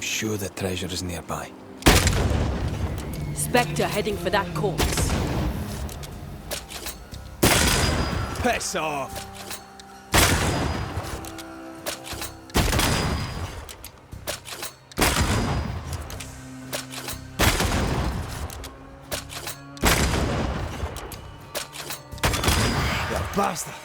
I'm sure the treasure is nearby. Spectre heading for that corpse. Piss off! You bastard!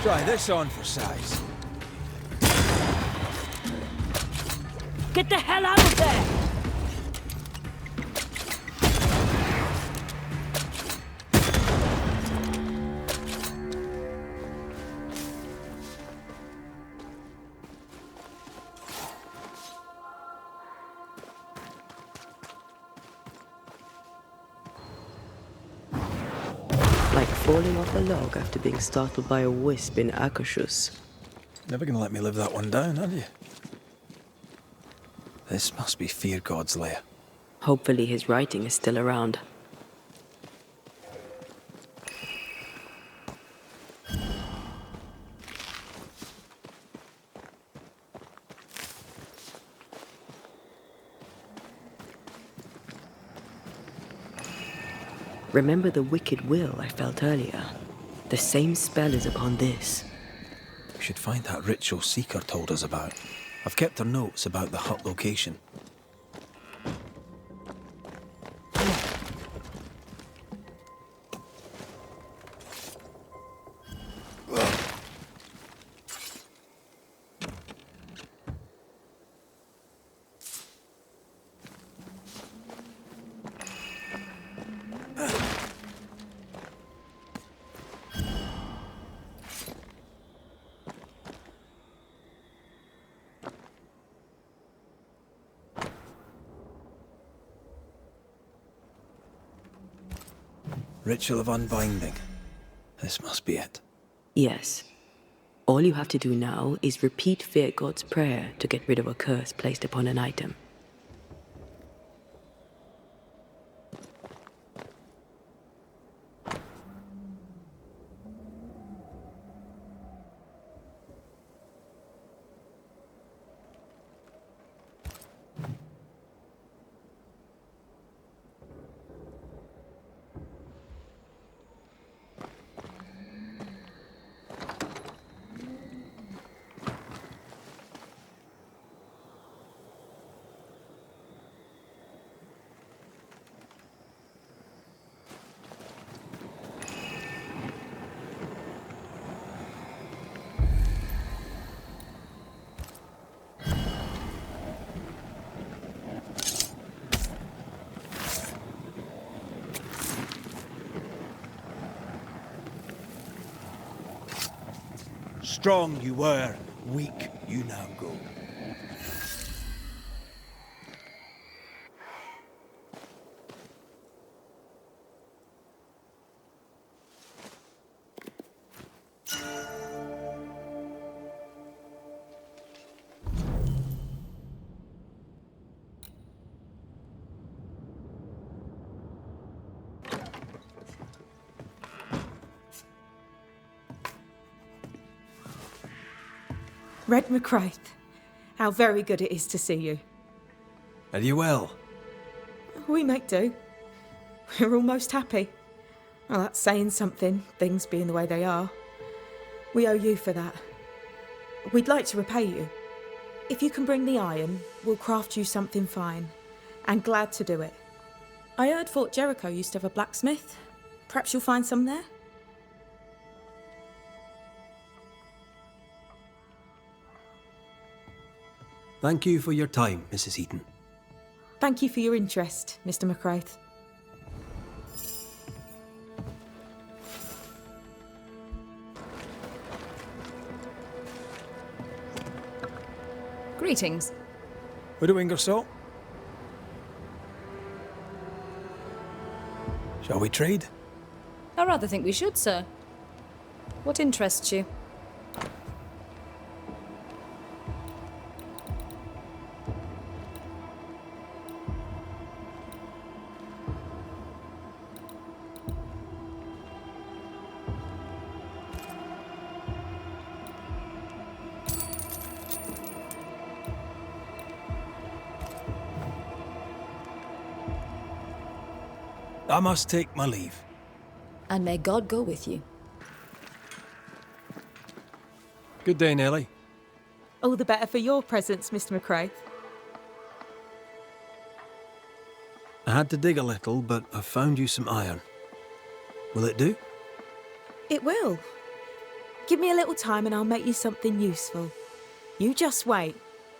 Try this on for size. Get the hell out of there! Like falling off a log after being startled by a wisp in Akashus. Never gonna let me live that one down, are you? This must be Fear God's lair. Hopefully his writing is still around. Remember the wicked will I felt earlier? The same spell is upon this. We should find that ritual Seeker told us about. I've kept her notes about the hut location. Ritual of unbinding. This must be it. Yes. All you have to do now is repeat Fear God's prayer to get rid of a curse placed upon an item. Strong you were, weak you now go. Red McCraith, how very good it is to see you. Are you well? We make do. We're almost happy. Well, that's saying something, things being the way they are. We owe you for that. We'd like to repay you. If you can bring the iron, we'll craft you something fine. and glad to do it. I heard Fort Jericho used to have a blacksmith. Perhaps you'll find some there? Thank you for your time, Mrs. Eden. Thank you for your interest, Mr. McCraith. Greetings. Widowinger salt? Shall we trade? I rather think we should, sir. What interests you? I must take my leave. And may God go with you. Good day, Nellie. All the better for your presence, Mr. McCraith. I had to dig a little, but I've found you some iron. Will it do? It will. Give me a little time and I'll make you something useful. You just wait.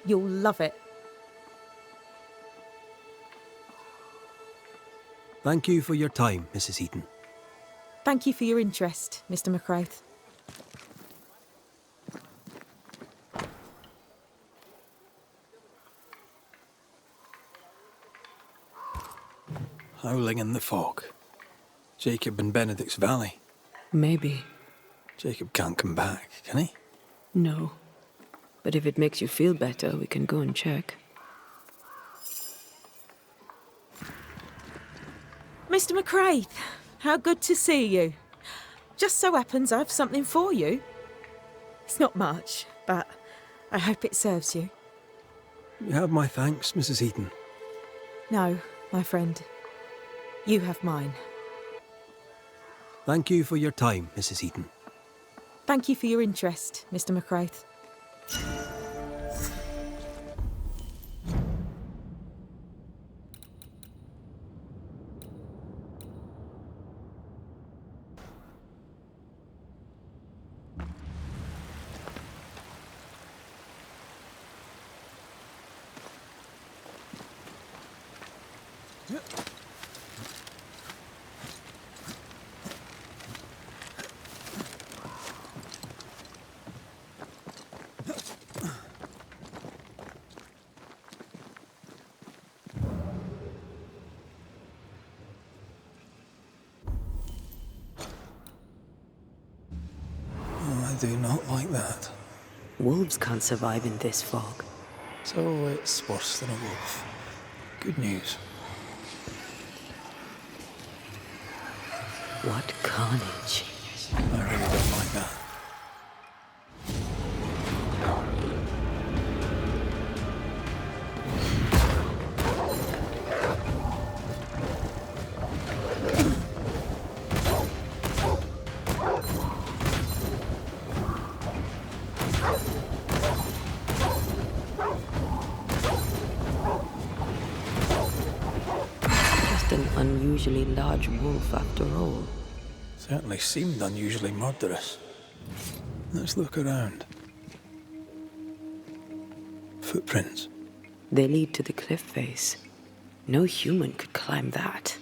You'll love it. Thank you for your time, Mrs. Eden. Thank you for your interest, Mr. McCraith. Howling in the fog. Jacob and Benedict's Valley. Maybe. Jacob can't come back, can he? No. But if it makes you feel better, we can go and check. Mr. McCraith, how good to see you. Just so happens I've something for you. It's not much, but I hope it serves you. You have my thanks, Mrs. Eden. No, my friend. You have mine. Thank you for your time, Mrs. Eden. Thank you for your interest, Mr. McCraith. I do not like that. Wolves can't survive in this fog. So it's worse than a wolf. Good news. What carnage. I really don't like that. Just an unusually large wolf after all. Certainly seemed unusually murderous. Let's look around. Footprints. They lead to the cliff face. No human could climb that.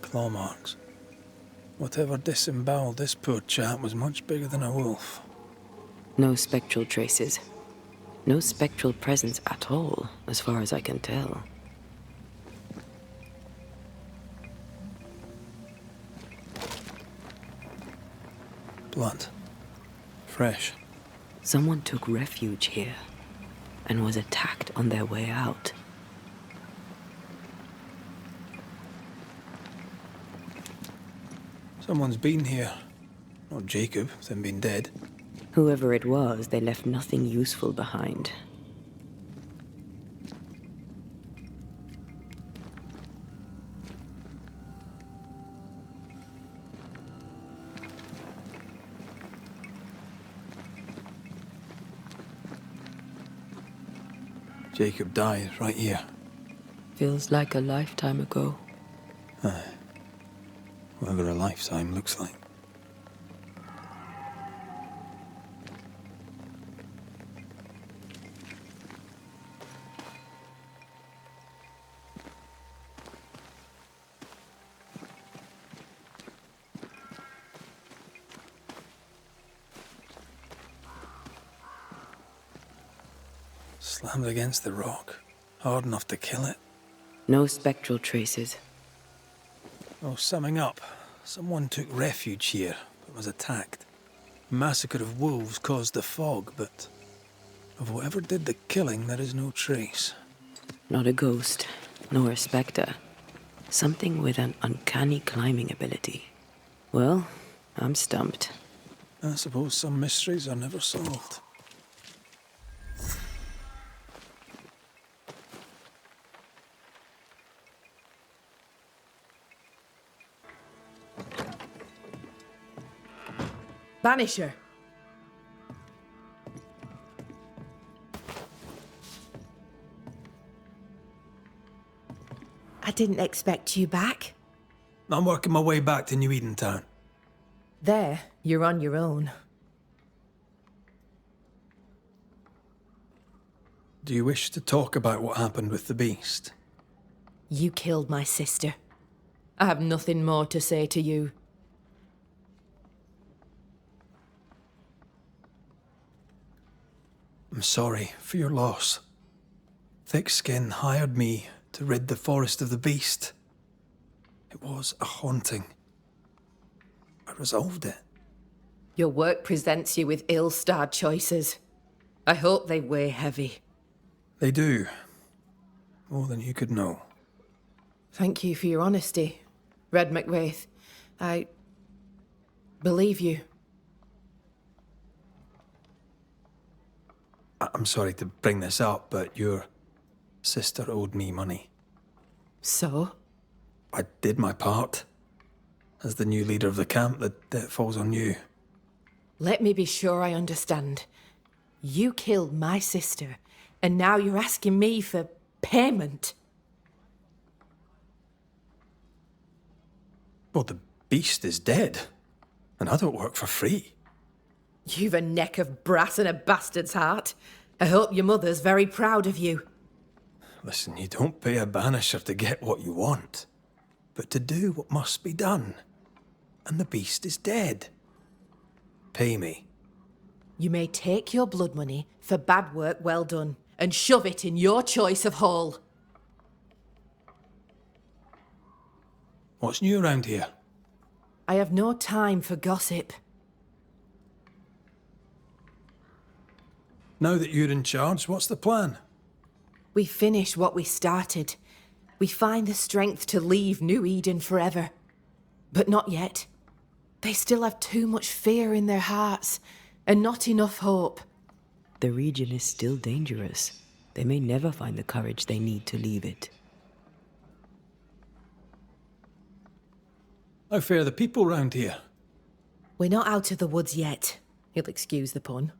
Claw marks. Whatever disemboweled this poor chap was much bigger than a wolf. No spectral traces. No spectral presence at all, as far as I can tell. Blood. Fresh. Someone took refuge here and was attacked on their way out. Someone's been here. Not Jacob, with him being dead. Whoever it was, they left nothing useful behind. Jacob died right here. Feels like a lifetime ago. Whatever a lifetime looks like. Slammed against the rock. Hard enough to kill it. No spectral traces. Oh, summing up. Someone took refuge here, but was attacked. A massacre of wolves caused the fog, but of whatever did the killing, there is no trace. Not a ghost, nor a spectre. Something with an uncanny climbing ability. Well, I'm stumped. I suppose some mysteries are never solved. Banisher. I didn't expect you back. I'm working my way back to New-Eden town. There, you're on your own. Do you wish to talk about what happened with the beast? You killed my sister. I have nothing more to say to you. I'm sorry for your loss. Thick-Skin hired me to rid the forest of the beast. It was a haunting. I resolved it. Your work presents you with ill-starred choices. I hope they weigh heavy. They do. More than you could know. Thank you for your honesty, Red McWraith. I believe you. I'm sorry to bring this up, but your sister owed me money. So? I did my part. As the new leader of the camp, the debt falls on you. Let me be sure I understand. You killed my sister, and now you're asking me for payment. Well, the beast is dead, and I don't work for free. You've a neck of brass and a bastard's heart. I hope your mother's very proud of you. Listen, you don't pay a banisher to get what you want, but to do what must be done. And the beast is dead. Pay me. You may take your blood money for bad work well done, and shove it in your choice of hole. What's new around here? I have no time for gossip. Now that you're in charge, what's the plan? We finish what we started. We find the strength to leave New Eden forever. But not yet. They still have too much fear in their hearts, and not enough hope. The region is still dangerous. They may never find the courage they need to leave it. How fare the people round here? We're not out of the woods yet. You'll excuse the pun.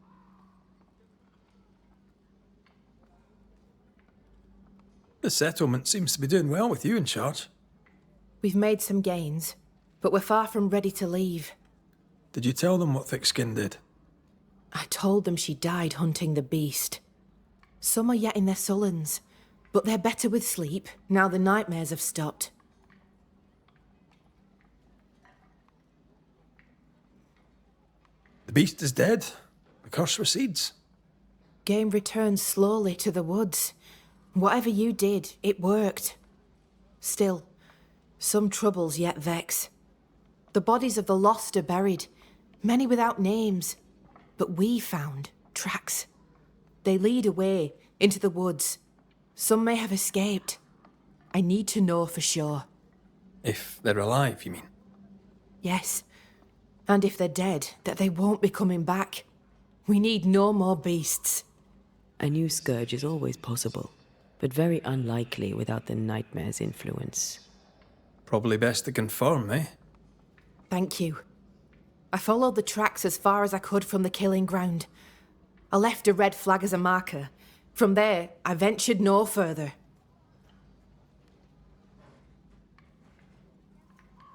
The settlement seems to be doing well with you in charge. We've made some gains, but we're far from ready to leave. Did you tell them what Thick-Skin did? I told them she died hunting the beast. Some are yet in their sullens, but they're better with sleep now the nightmares have stopped. The beast is dead. The curse recedes. Game returns slowly to the woods. Whatever you did, it worked. Still, some troubles yet vex. The bodies of the lost are buried, many without names. But we found tracks. They lead away into the woods. Some may have escaped. I need to know for sure. If they're alive, you mean? Yes. And if they're dead, that they won't be coming back. We need no more beasts. A new scourge is always possible, but very unlikely without the nightmare's influence. Probably best to confirm, eh? Thank you. I followed the tracks as far as I could from the killing ground. I left a red flag as a marker, From there, I ventured no further.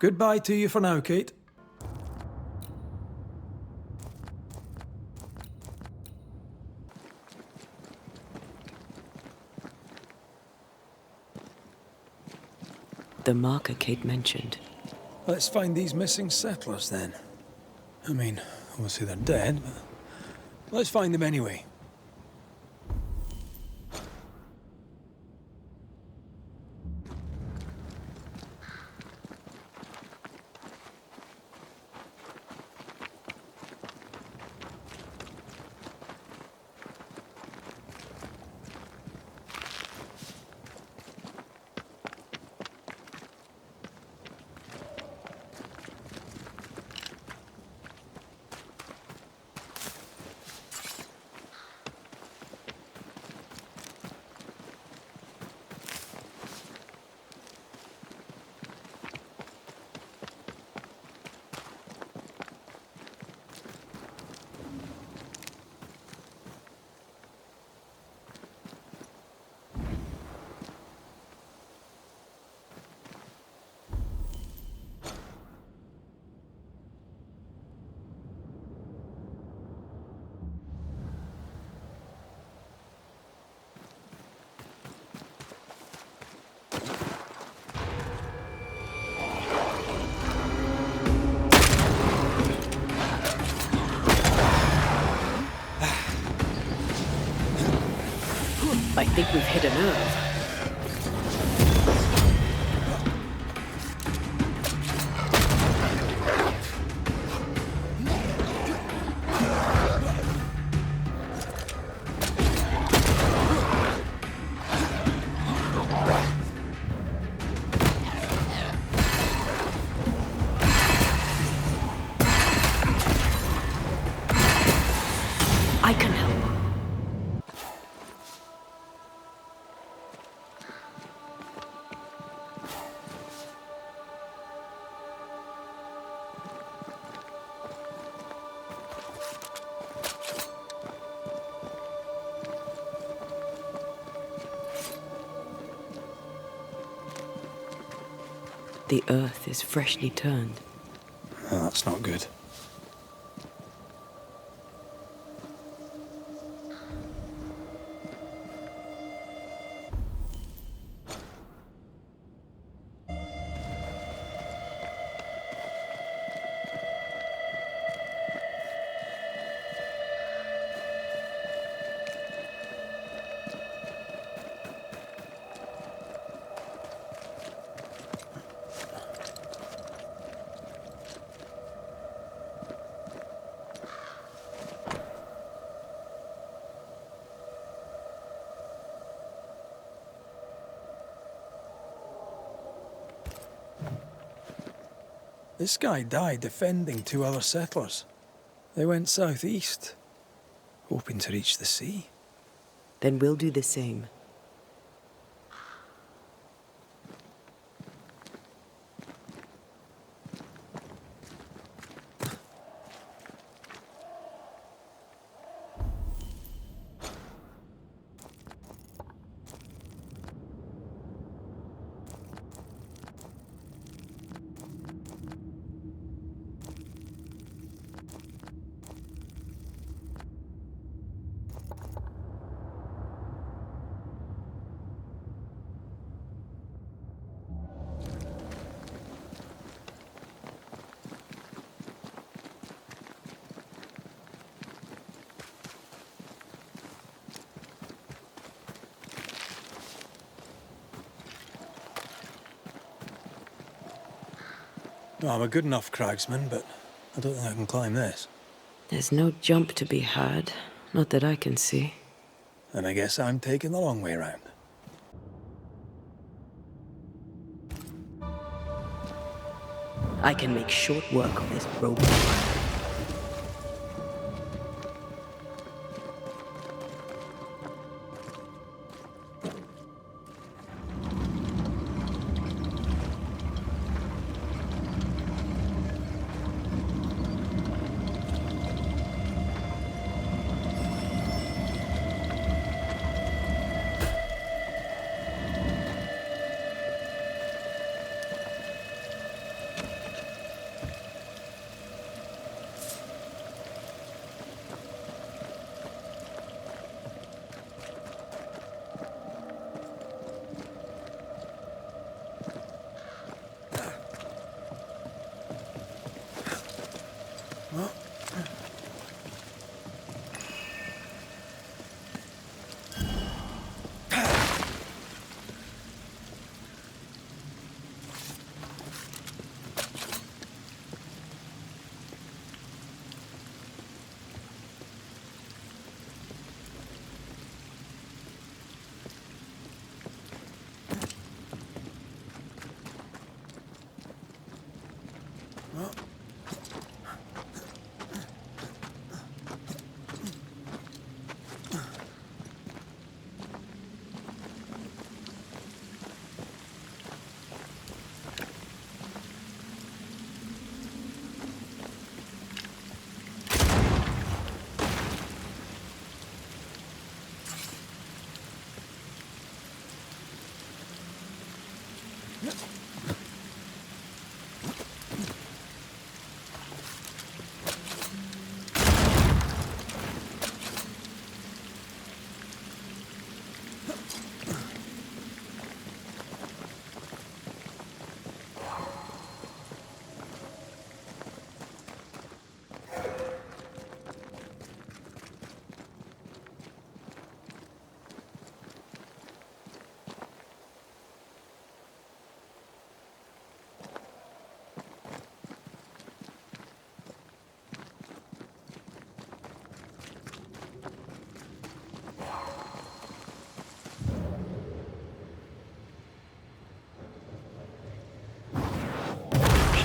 Goodbye to you for now, Kate. The marker Kate mentioned. Let's find these missing settlers then. I mean, obviously they're dead, but let's find them anyway. I think we've hit a nerve. I can help. The earth is freshly turned. Oh, that's not good. This guy died defending 2 other settlers. They went southeast, hoping to reach the sea. Then we'll do the same. Well, I'm a good enough cragsman, but I don't think I can climb this. There's no jump to be had, not that I can see. And I guess I'm taking the long way round. I can make short work of this rope.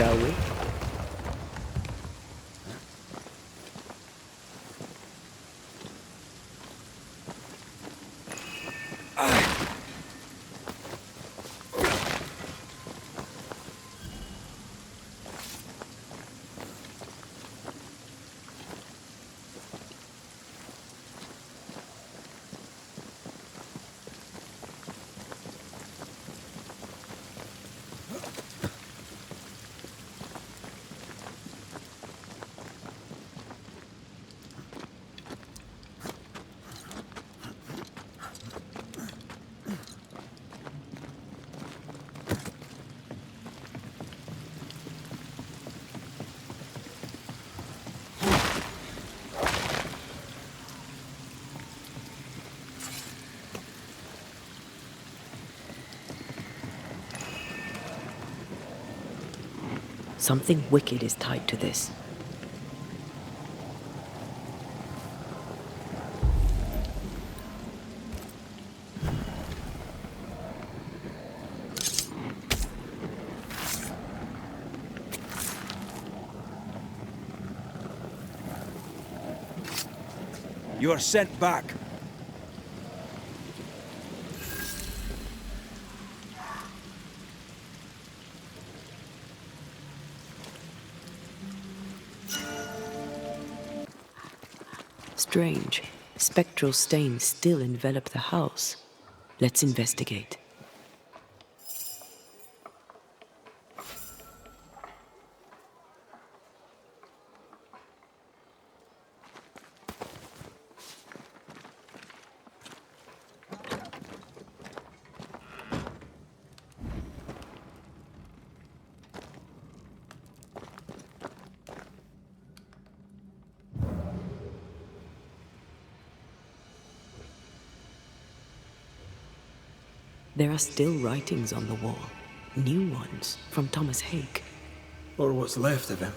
shall we? Something wicked is tied to this. You are sent back. Strange. Spectral stains still envelop the house. Let's investigate. There are still writings on the wall. New ones from Thomas Hake. Or what's left of him.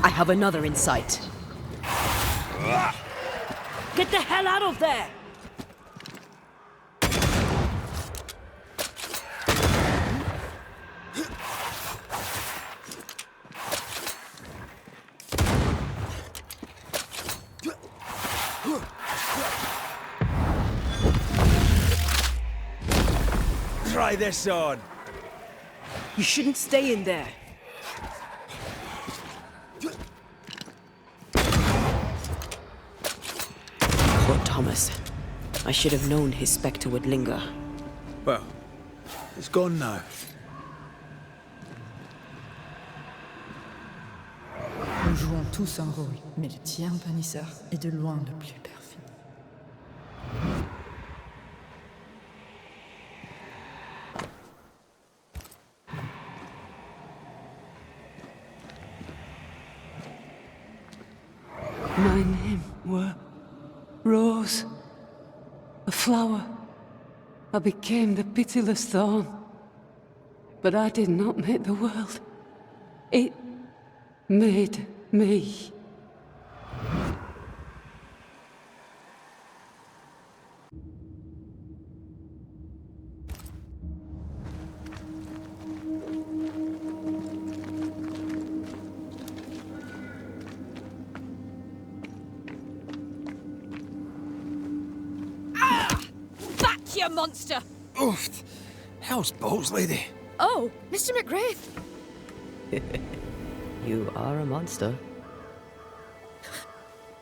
I have another in sight. Get the hell out of there! Try this on. You shouldn't stay in there. Poor Thomas. I should have known his spectre would linger. Well, it's gone now. Nous jouons tous un rôle, mais le tien, Banishers, est de loin le plus perfide. My name were Rose, a flower. I became the pitiless thorn. But I did not make the world. It made me. you monster! Oof! Hell's balls, lady. Oh, Mr. McGrath! You are a monster.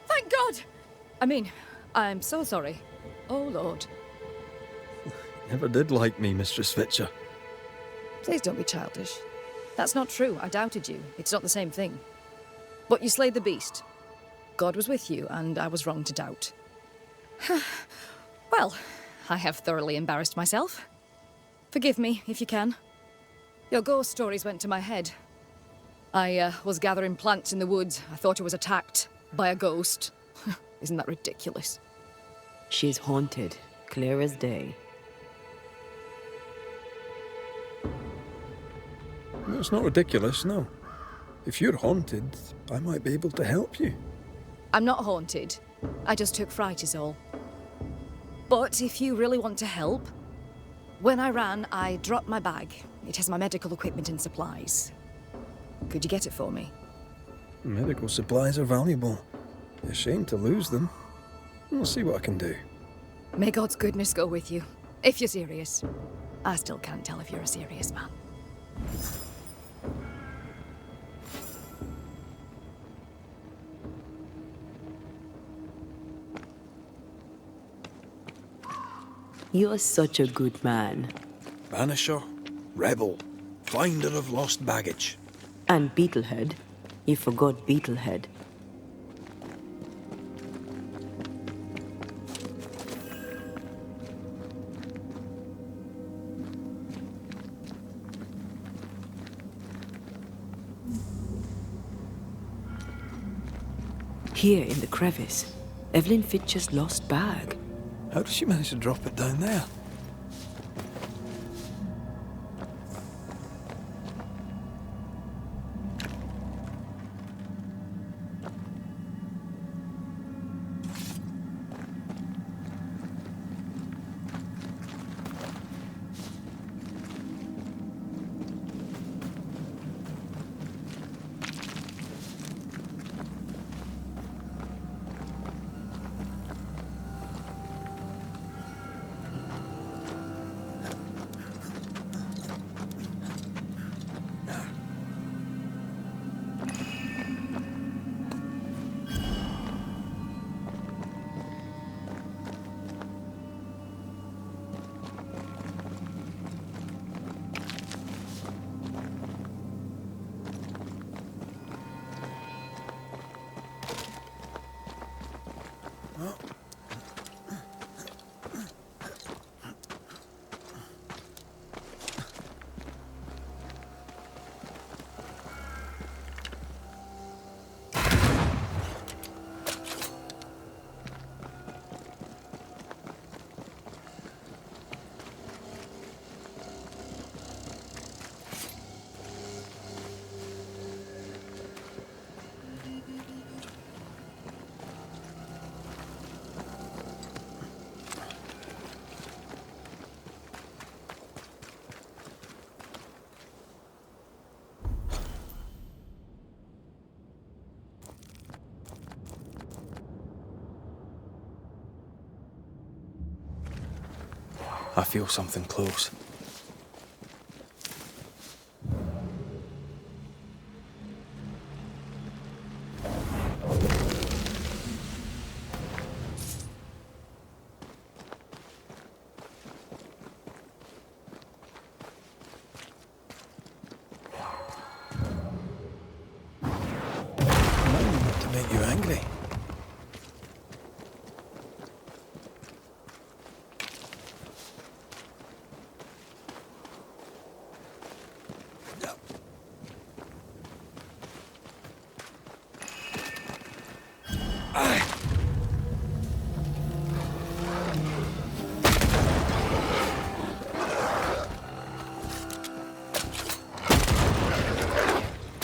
Thank God! I mean, I'm so sorry. Oh, Lord. Never did like me, Mistress Fitcher. Please don't be childish. That's not true. I doubted you. It's not the same thing. But you slayed the beast. God was with you, and I was wrong to doubt. Well, I have thoroughly embarrassed myself. Forgive me, if you can. Your ghost stories went to my head. I was gathering plants in the woods. I thought I was attacked by a ghost. Isn't that ridiculous? She's haunted, clear as day. It's not ridiculous, no. If you're haunted, I might be able to help you. I'm not haunted. I just took fright is all. But if you really want to help, when I ran, I dropped my bag. It has my medical equipment and supplies. Could you get it for me? Medical supplies are valuable. A shame to lose them. I'll see what I can do. May God's goodness go with you, if you're serious. I still can't tell if you're a serious man. You're such a good man. Banisher, rebel, finder of lost baggage. And Beetlehead. You forgot Beetlehead. Here in the crevice, Evelyn Fitcher's lost bag. How did she manage to drop it down there? I feel something close. Not to make you angry.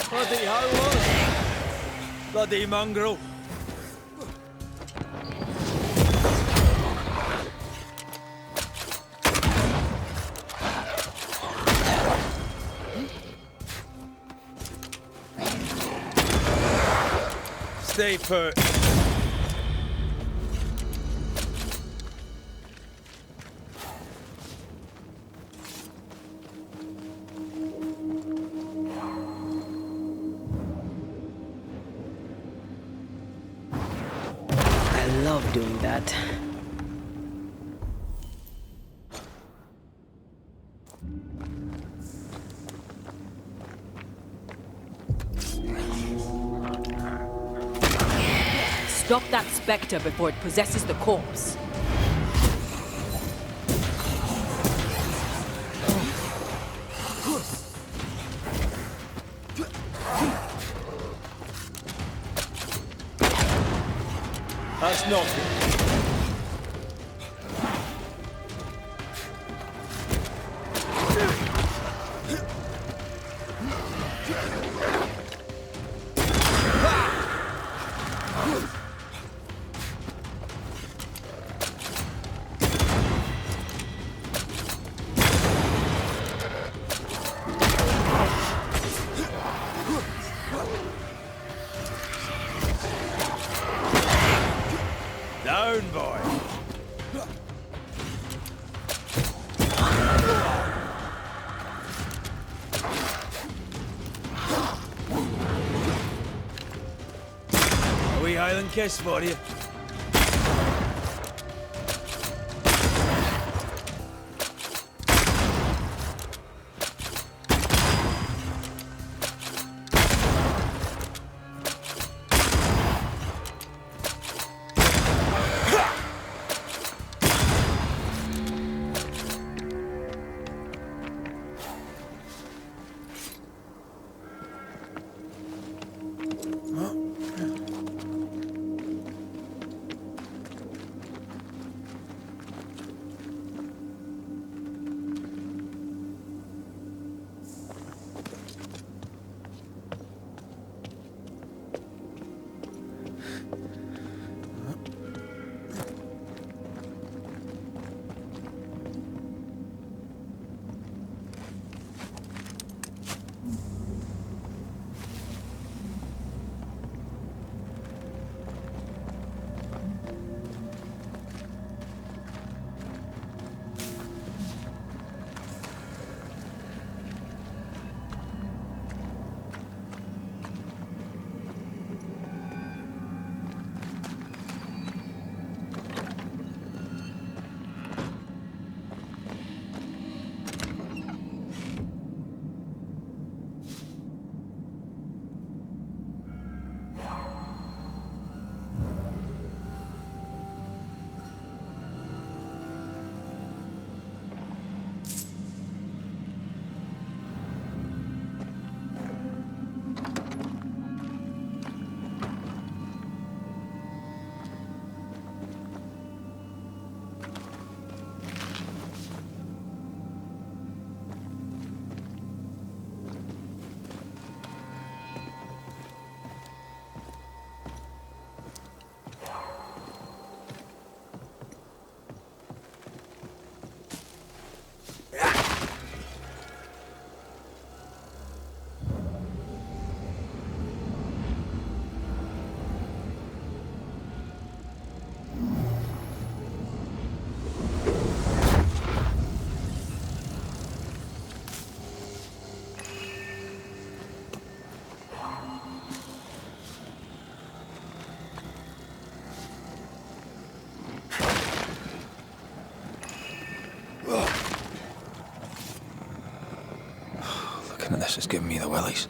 Bloody howlers! Bloody mongrel! Stay put. love doing that. Stop that spectre before it possesses the corpse. That's not good. Down, boy. A wee Highland kiss for you. This is giving me the willies.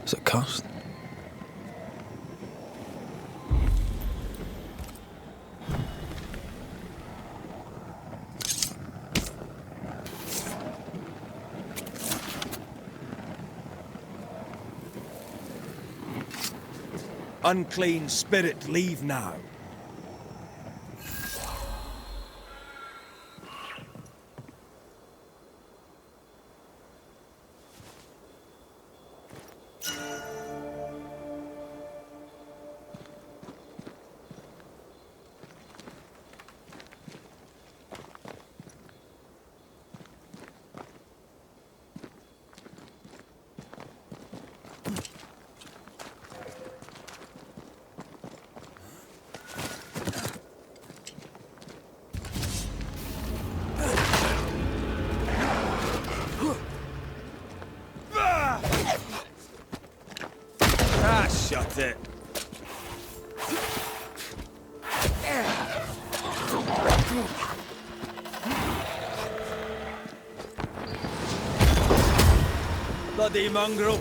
Is it cursed? Unclean spirit, leave now. Shut it. Bloody mongrel!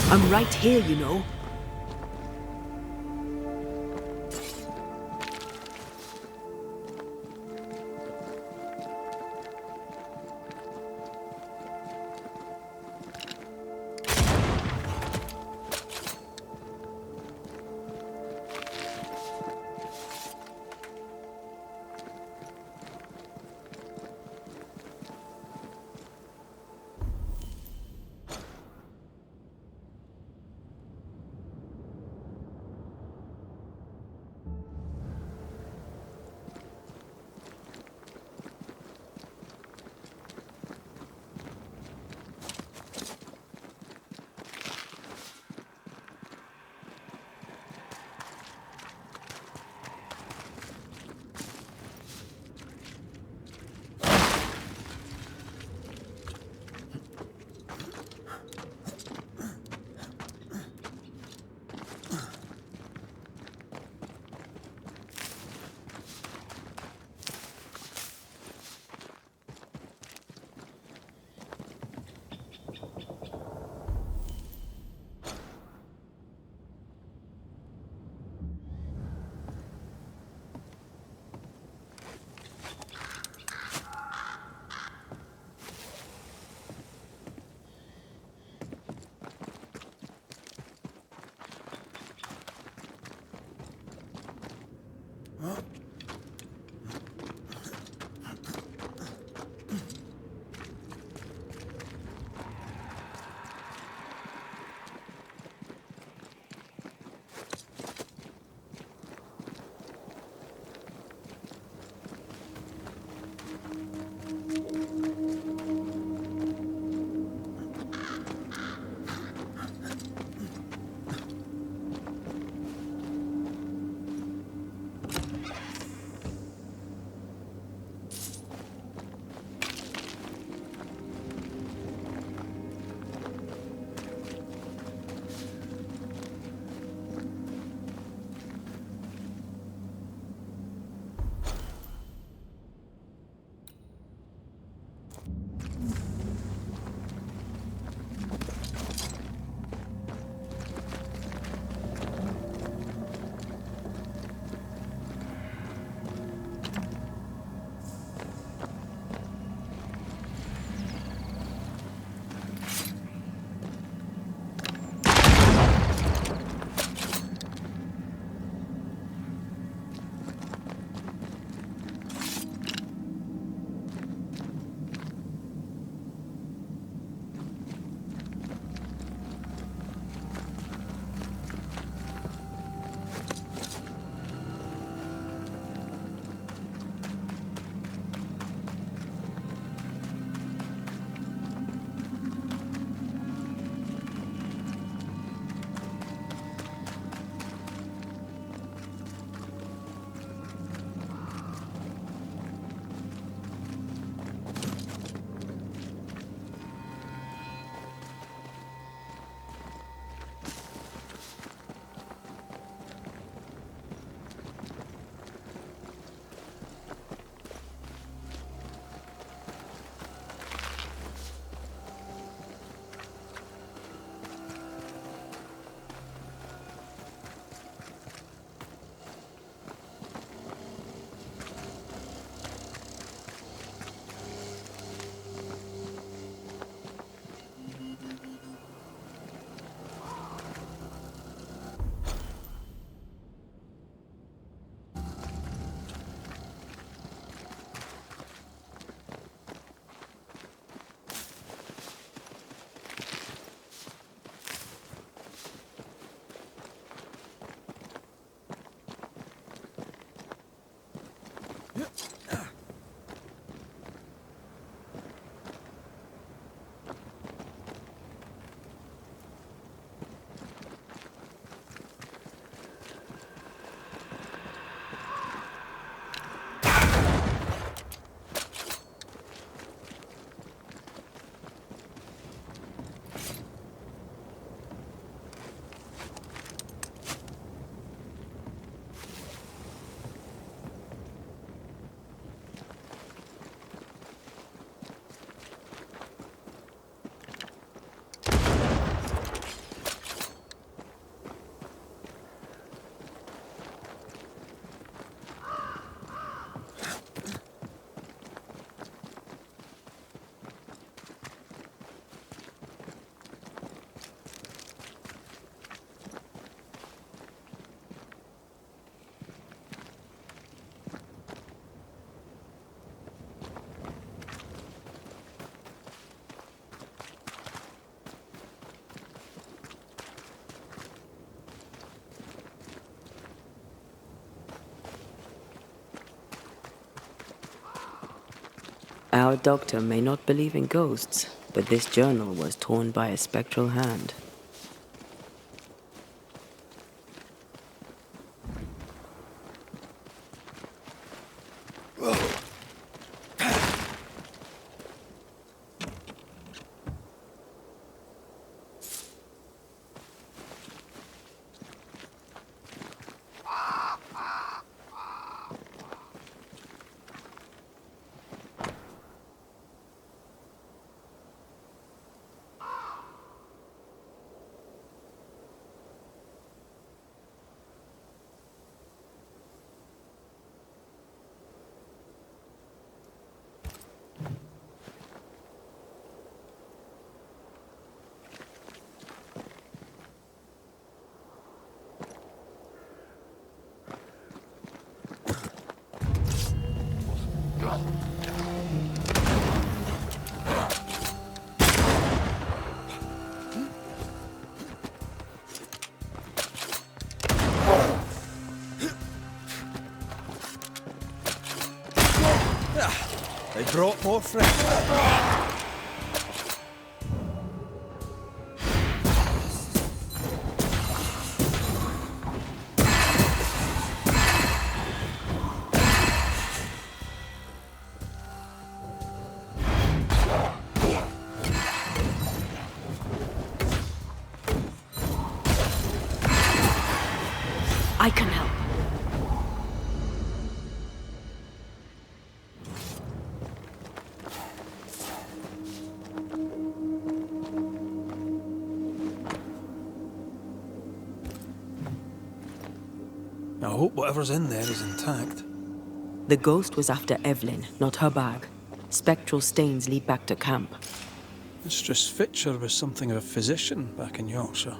I'm right here, you know. Our doctor may not believe in ghosts, but this journal was torn by a spectral hand. They brought more friends. I can help. I hope whatever's in there is intact. The ghost was after Evelyn, not her bag. Spectral stains lead back to camp. Mistress Fitcher was something of a physician back in Yorkshire.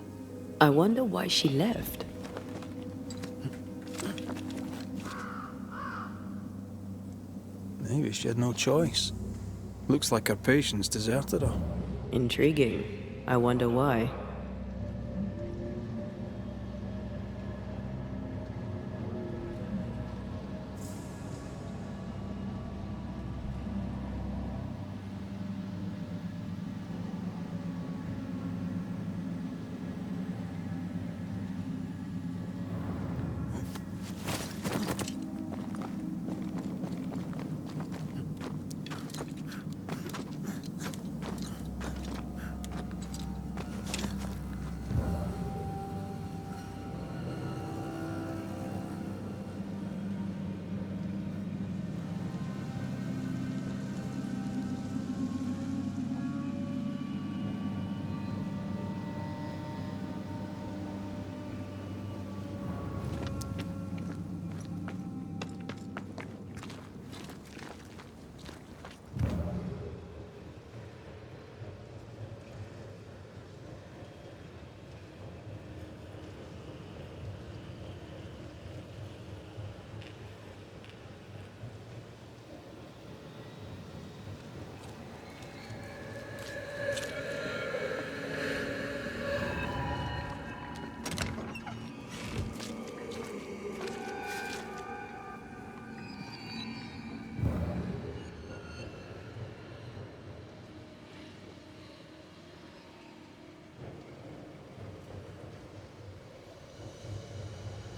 I wonder why she left. Maybe she had no choice. Looks like her patients deserted her. Intriguing. I wonder why.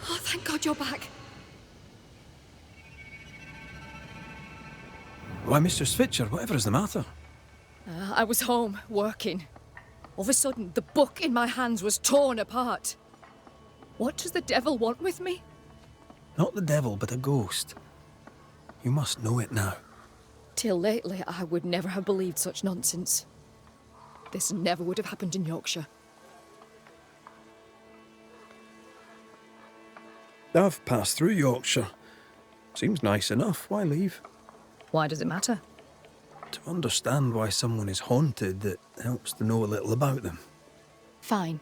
Oh, thank God you're back. Why, Mistress Fitcher, whatever is the matter? I was home, working. All of a sudden, the book in my hands was torn apart. What does the devil want with me? Not the devil, but a ghost. You must know it now. Till lately, I would never have believed such nonsense. This never would have happened in Yorkshire. I've passed through Yorkshire. Seems nice enough. Why leave? Why does it matter? To understand why someone is haunted, it helps to know a little about them. Fine.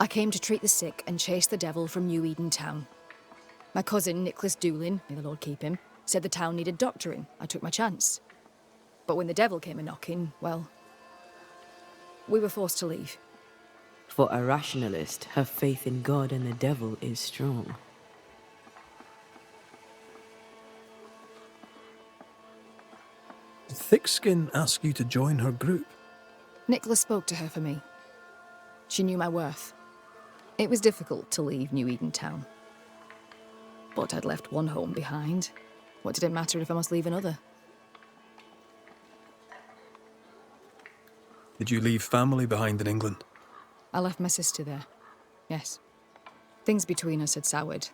I came to treat the sick and chase the devil from New-Eden town. My cousin, Nicholas Doolin, may the Lord keep him, said the town needed doctoring. I took my chance. But when the devil came a-knocking, well, we were forced to leave. For a rationalist, her faith in God and the devil is strong. Thickskin ask you to join her group? Nicholas spoke to her for me. She knew my worth. It was difficult to leave New-Eden town. But I'd left one home behind. What did it matter if I must leave another? Did you leave family behind in England? I left my sister there. Yes. Things between us had soured.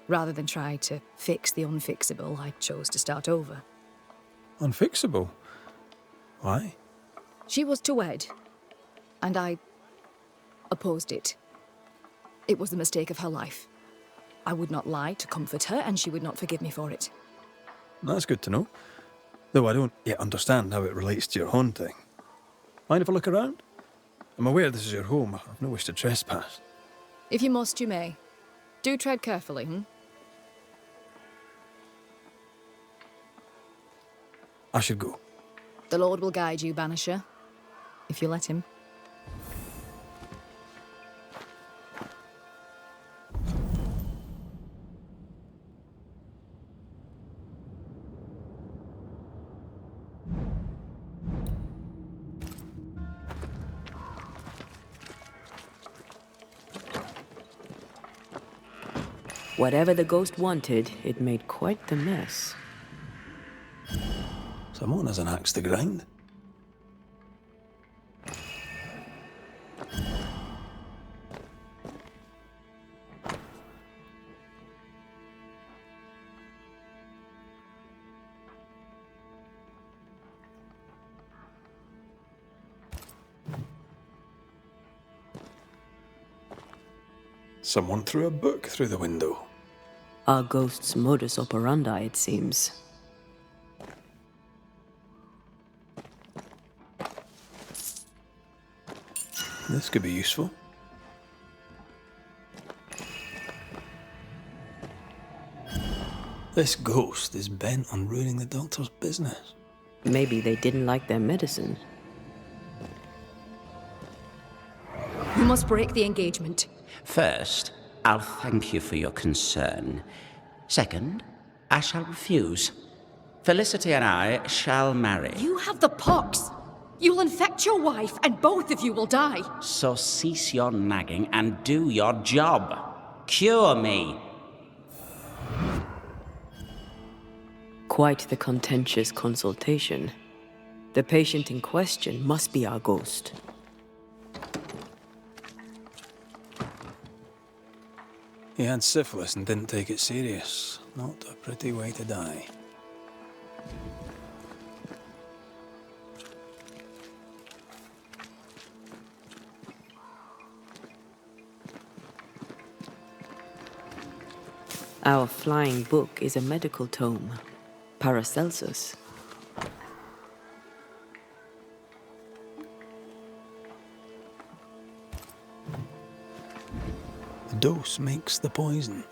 Rather than try to fix the unfixable, I chose to start over. Unfixable? Why? She was to wed, and I opposed it. It was the mistake of her life. I would not lie to comfort her, and she would not forgive me for it. That's good to know. Though I don't yet understand how it relates to your haunting. Mind if I look around? I'm aware this is your home. I've no wish to trespass. If you must, you may. Do tread carefully, I should go. The Lord will guide you, Banisher, if you let him. Whatever the ghost wanted, it made quite the mess. Someone has an axe to grind. Someone threw a book through the window. Our ghost's modus operandi, it seems. This could be useful. This ghost is bent on ruining the doctor's business. Maybe they didn't like their medicine. You must break the engagement. First, I'll thank you for your concern. Second, I shall refuse. Felicity and I shall marry. You have the pox. You'll infect your wife, and both of you will die. So cease your nagging and do your job. Cure me. Quite the contentious consultation. The patient in question must be our ghost. He had syphilis and didn't take it serious. Not a pretty way to die. Our flying book is a medical tome, Paracelsus. The dose makes the poison.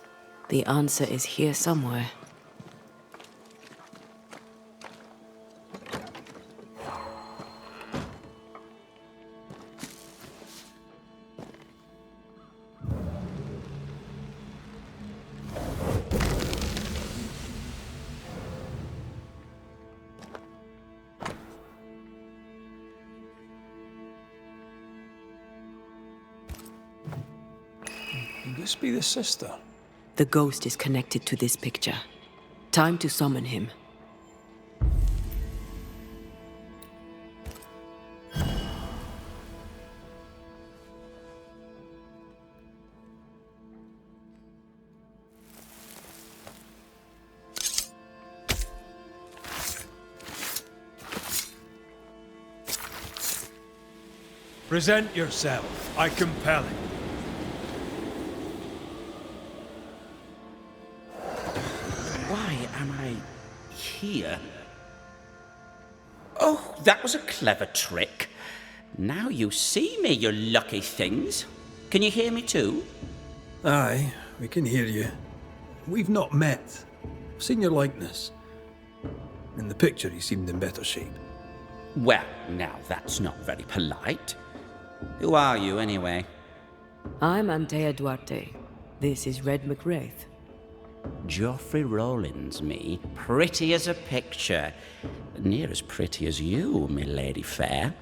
The answer is here somewhere. Could this be the sister? The ghost is connected to this picture. Time to summon him. Present yourself. I compel it. Why am I here? Oh, that was a clever trick. Now you see me, you lucky things. Can you hear me too? Aye, we can hear you. We've not met. I've seen your likeness. In the picture, you seemed in better shape. Well, now that's not very polite. Who are you, anyway? I'm Antea Duarte. This is Red McWraith. Geoffrey Rowland's me, pretty as a picture. Near as pretty as you, my lady fair.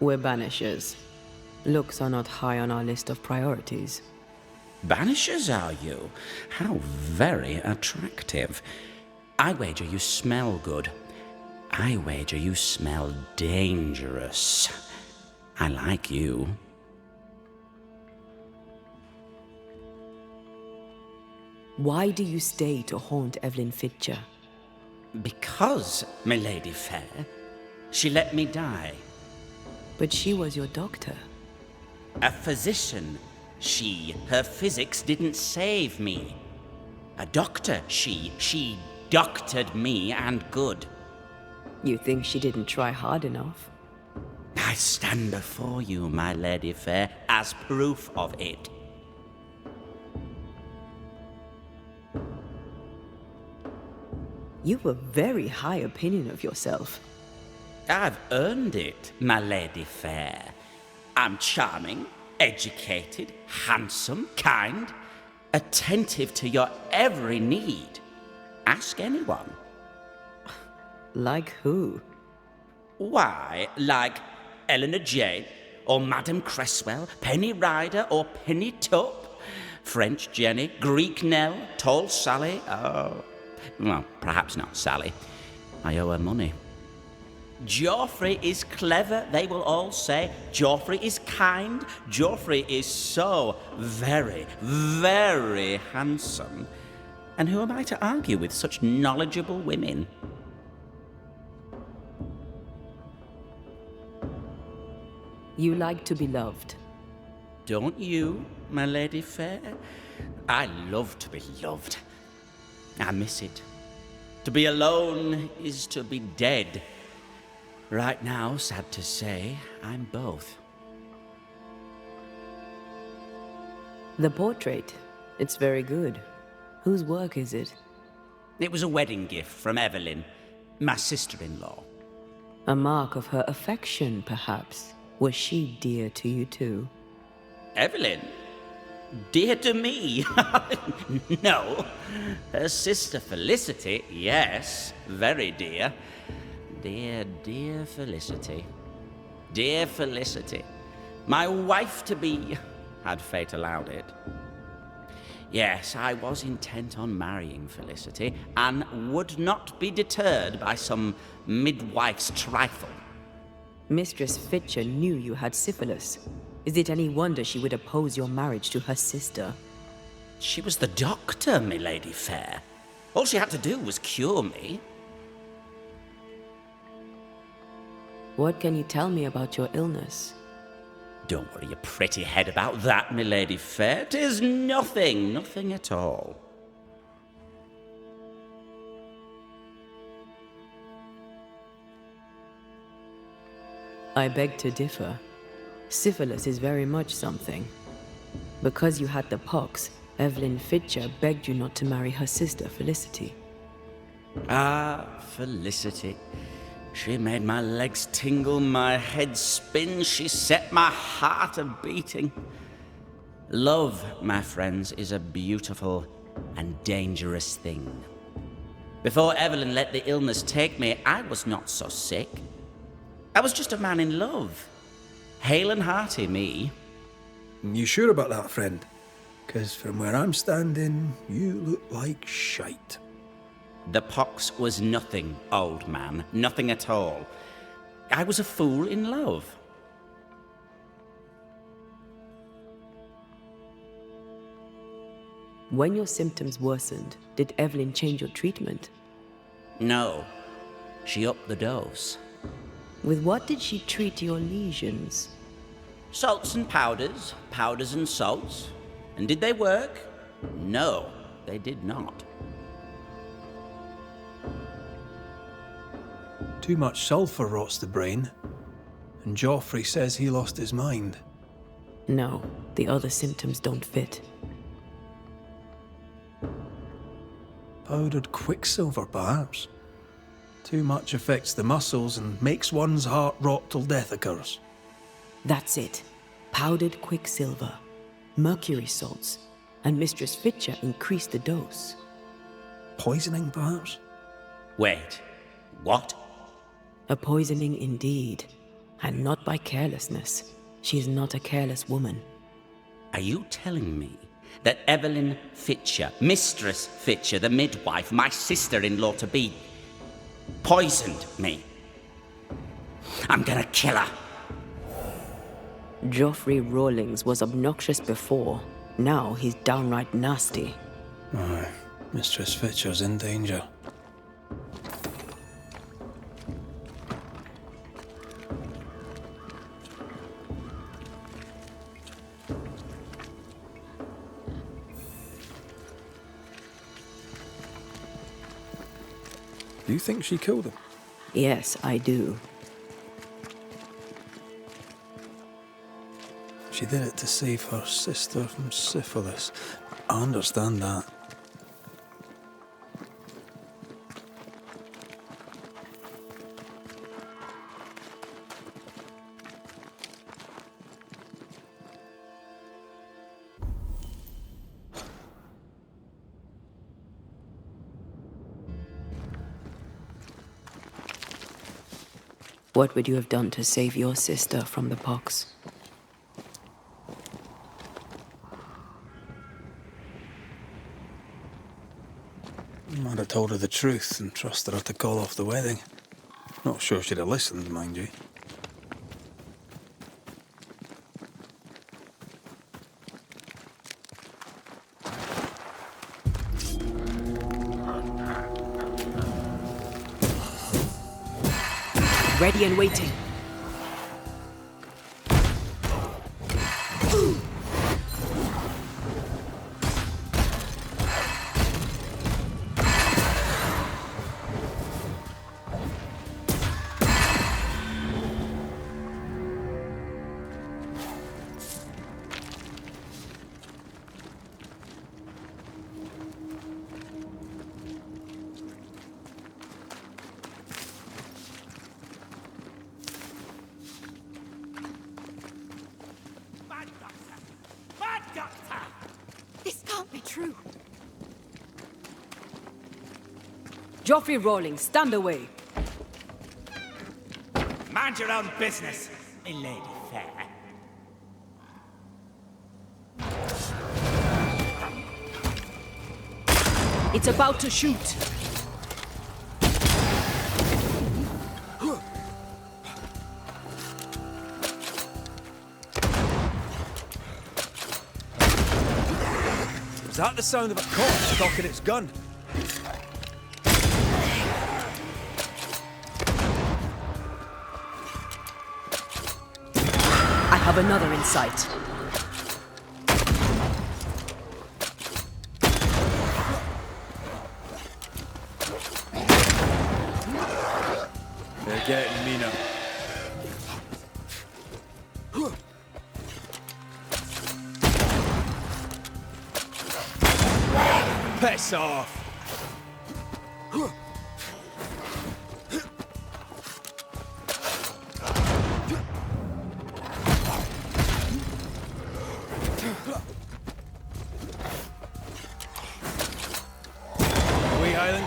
We're Banishers. Looks are not high on our list of priorities. Banishers, are you? How very attractive. I wager you smell good. I wager you smell dangerous. I like you. Why do you stay to haunt Evelyn Fitcher? Because, my lady fair, she let me die. But she was your doctor. A physician. Her physics didn't save me. A doctor, she doctored me and good. You think she didn't try hard enough? I stand before you, my lady fair, as proof of it. You've a very high opinion of yourself. I've earned it, my lady fair. I'm charming, educated, handsome, kind, attentive to your every need. Ask anyone. Like who? Why, like Eleanor Jane, or Madame Cresswell, Penny Ryder, or Penny Tup, French Jenny, Greek Nell, Tall Sally, well, perhaps not Sally. I owe her money. Geoffrey is clever, they will all say. Geoffrey is kind. Geoffrey is so very, very handsome. And who am I to argue with such knowledgeable women? You like to be loved. Don't you, my lady fair? I love to be loved. I miss it. To be alone is to be dead. Right now, sad to say, I'm both. The portrait, it's very good. Whose work is it? It was a wedding gift from Evelyn, my sister-in-law. A mark of her affection, perhaps. Was she dear to you too? Evelyn? Dear to me? No. Her sister Felicity, yes, very dear. Dear, dear Felicity. Dear Felicity. My wife-to-be, had fate allowed it. Yes, I was intent on marrying Felicity, and would not be deterred by some midwife's trifle. Mistress Fitcher knew you had syphilis. Is it any wonder she would oppose your marriage to her sister? She was the doctor, my lady fair. All she had to do was cure me. What can you tell me about your illness? Don't worry your pretty head about that, my lady fair. 'Tis nothing, nothing at all. I beg to differ. Syphilis is very much something. Because you had the pox, Evelyn Fitcher begged you not to marry her sister, Felicity. Ah, Felicity. She made my legs tingle, my head spin. She set my heart a-beating. Love, my friends, is a beautiful and dangerous thing. Before Evelyn let the illness take me, I was not so sick. I was just a man in love. Hale and hearty, me. You sure about that, friend? 'Cause from where I'm standing, you look like shite. The pox was nothing, old man. Nothing at all. I was a fool in love. When your symptoms worsened, did Evelyn change your treatment? No. She upped the dose. With what did she treat your lesions? Salts and powders, powders and salts. And did they work? No, they did not. Too much sulfur rots the brain. And Geoffrey says he lost his mind. No, the other symptoms don't fit. Powdered quicksilver, perhaps. Too much affects the muscles and makes one's heart rot till death occurs. That's it. Powdered quicksilver, mercury salts, and Mistress Fitcher increased the dose. Poisoning, perhaps? Wait, what? A poisoning indeed, and not by carelessness. She is not a careless woman. Are you telling me that Evelyn Fitcher, Mistress Fitcher, the midwife, my sister-in-law to be, poisoned me? I'm gonna kill her. Geoffrey Rawlings was obnoxious before. Now he's downright nasty. Aye, Mistress Fitcher's in danger. Do you think she killed him? Yes, I do. She did it to save her sister from syphilis. I understand that. What would you have done to save your sister from the pox? I'd have told her the truth and trusted her to call off the wedding. Not sure she'd have listened, mind you. Ready and waiting. Geoffrey Rawlings, stand away. Mind your own business, my lady fair. It's about to shoot. Was that the sound of a corpse cocking its gun? I have another in sight. They're getting me now. Piss off!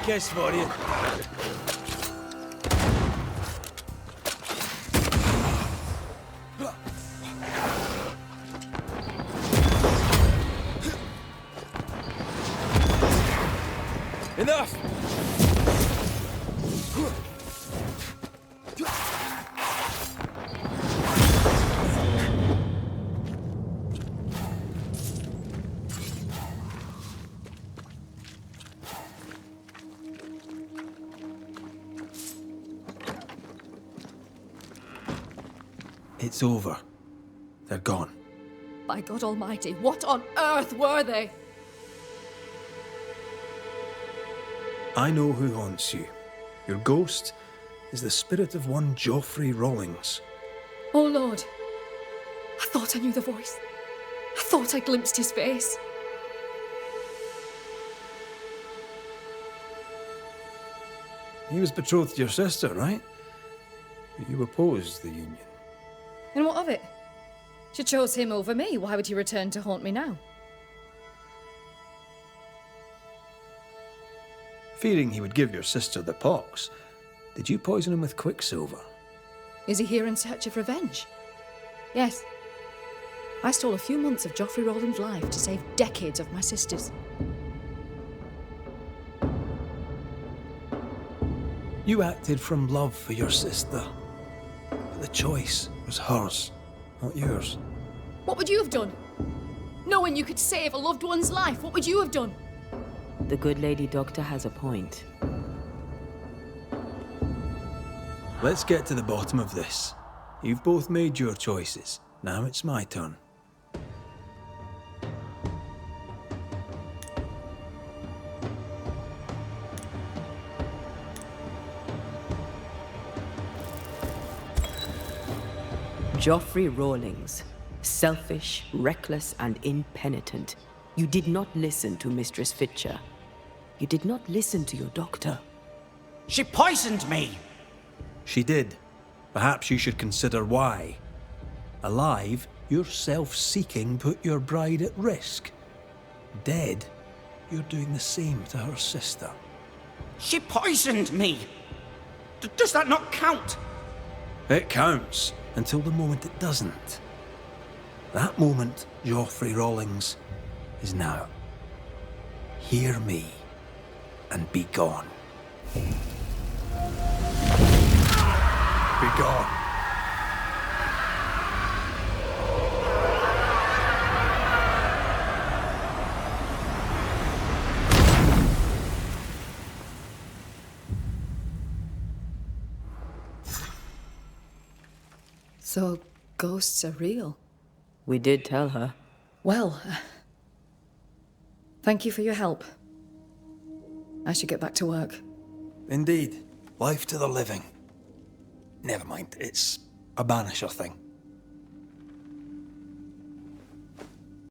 Kiss for you. Enough! It's over. They're gone. By God Almighty, what on earth were they? I know who haunts you. Your ghost is the spirit of one Geoffrey Rawlings. Oh Lord, I thought I knew the voice. I thought I glimpsed his face. He was betrothed to your sister, right? But you opposed the union. And what of it? She chose him over me. Why would he return to haunt me now? Fearing he would give your sister the pox, did you poison him with quicksilver? Is he here in search of revenge? Yes. I stole a few months of Joffrey Rowland's life to save decades of my sister's. You acted from love for your sister, but the choice was hers, not yours. What would you have done? Knowing you could save a loved one's life, what would you have done? The good lady doctor has a point. Let's get to the bottom of this. You've both made your choices. Now it's my turn. Joffrey Rawlings, selfish, reckless, and impenitent. You did not listen to Mistress Fitcher. You did not listen to your doctor. She poisoned me! She did. Perhaps you should consider why. Alive, your self-seeking put your bride at risk. Dead, you're doing the same to her sister. She poisoned me! Does that not count? It counts, until the moment it doesn't. That moment, Joffrey Rawlings, is now. Hear me, and be gone. Be gone. So, ghosts are real? We did tell her. Well, thank you for your help. I should get back to work. Indeed. Life to the living. Never mind, it's a Banisher thing.